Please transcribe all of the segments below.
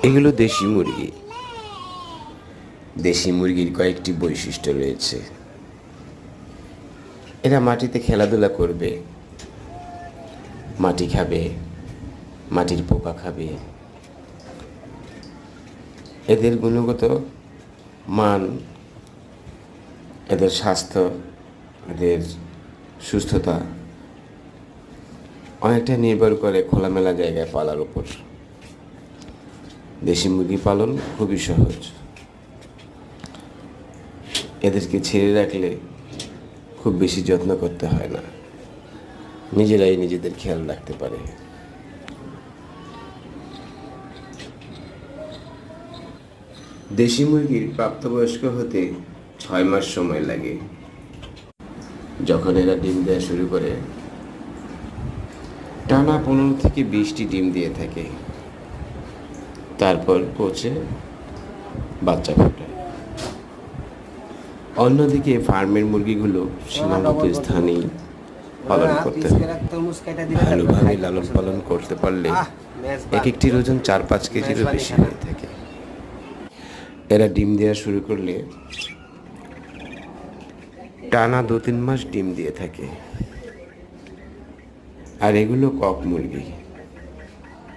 এগুলো দেশি মুরগি। দেশি মুরগির কয়েকটি বৈশিষ্ট্য রয়েছে। এরা মাটিতে খেলাধুলা করবে, মাটি খাবে, মাটির পোকা খাবে। এদের গুণগত মান, এদের স্বাস্থ্য, এদের সুস্থতা অনেকটা নির্ভর করে খোলামেলা জায়গায় পালার উপর। দেশি মুরগি পালন খুবই সহজ। এদেরকে ছেড়ে রাখলে খুব বেশি যত্ন করতে হয় না, নিজেরাই নিজেদের খেয়াল রাখতে পারে। দেশি মুরগির প্রাপ্তবয়স্ক হতে 6 মাস সময় লাগে। যখন এরা ডিম দেওয়া শুরু করে টানা 15 থেকে 20টি ডিম দিয়ে থাকে। তারপর পচে বাচ্চা ফোটায়। অন্যদিকে ফার্মের মুরগিগুলো সীমাবদ্ধ স্থানেই পালন করতে হয়। ভালোভাবে লালন পালন করতে পারলে এক একটির ওজন 4-5 কেজিরও বেশি হয়ে থাকে। এরা ডিম দেওয়া শুরু করলে টানা 2-3 মাস ডিম দিয়ে থাকে। আর এগুলো কক মুরগি।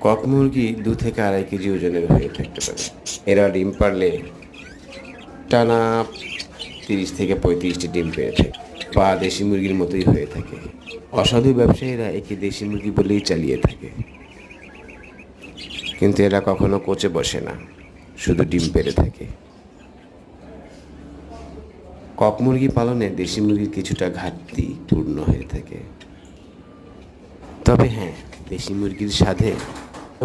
কক মুরগি 2 থেকে 2.5 কেজি ওজনের হয়ে থাকতে পারে। এরা ডিম পারলে টানা 30 থেকে 35টি ডিম পেয়ে থাকে, বা দেশি মুরগির মতোই হয়ে থাকে। অসাধু ব্যবসায়ীরা একে দেশি মুরগি বলেই চালিয়ে থাকে, কিন্তু এরা কখনো কোচে বসে না, শুধু ডিম পেড়ে থাকে। কক মুরগি পালনে দেশি মুরগির কিছুটা ঘাটতি পূর্ণ হয়ে থাকে। তবে হ্যাঁ, দেশি মুরগির স্বাদে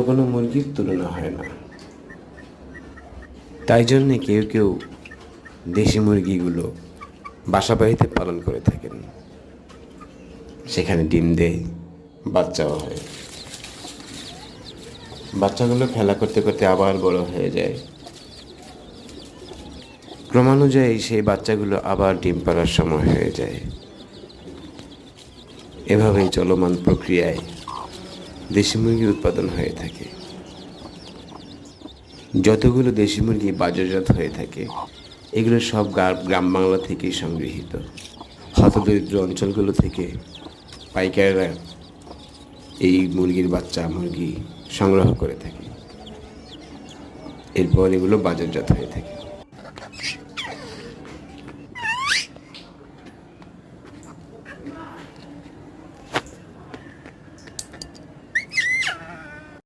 কোনো মুরগির তুলনা হয় না। তাই জন্যে কেউ কেউ দেশি মুরগিগুলো বাসা বাড়িতে পালন করে থাকেন। সেখানে ডিম দেয়, বাচ্চাও হয়। বাচ্চাগুলো খেলা করতে করতে আবার বড় হয়ে যায়। ক্রমানুযায়ী সেই বাচ্চাগুলো আবার ডিম পাড়ার সময় হয়ে যায়। এভাবেই চলমান প্রক্রিয়ায় দেশি মুরগি উৎপাদন হয়ে থাকে। যতগুলো দেশি মুরগি বাজারজাত হয়ে থাকে, এগুলো সব গ্রাম বাংলা থেকেই সংগৃহীত। হতদরিদ্র অঞ্চলগুলো থেকে পাইকাররা এই মুরগির বাচ্চা মুরগি সংগ্রহ করে থাকে। এরপর এগুলো বাজারজাত হয়ে থাকে।